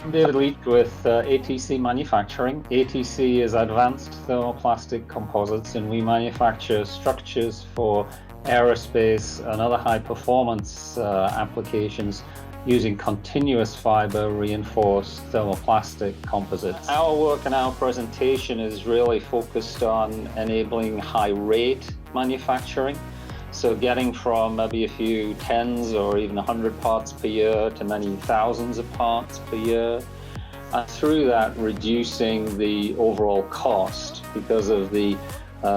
I'm David Leach with ATC Manufacturing. ATC is Advanced Thermoplastic Composites, and we manufacture structures for aerospace and other high-performance applications using continuous fiber reinforced thermoplastic composites. Our work and our presentation is really focused on enabling high-rate manufacturing. So getting from maybe a few tens or even 100 parts per year to many thousands of parts per year. And through that, reducing the overall cost because of the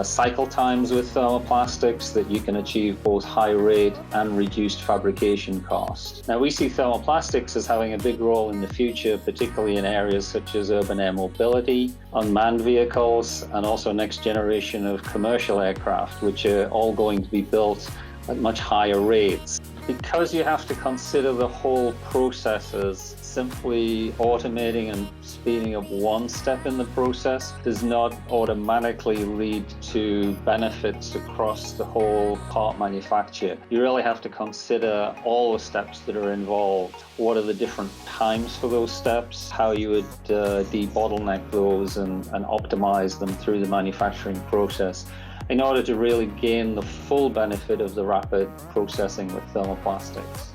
cycle times with thermoplastics that you can achieve both high rate and reduced fabrication cost. Now we see thermoplastics as having a big role in the future, particularly in areas such as urban air mobility, unmanned vehicles, and also next generation of commercial aircraft, which are all going to be built at much higher rates. Because you have to consider the whole processes, simply automating and speeding up one step in the process does not automatically lead to benefits across the whole part manufacture. You really have to consider all the steps that are involved. What are the different times for those steps? How you would debottleneck those and optimize them through the manufacturing process in order to really gain the full benefit of the rapid processing with thermoplastics.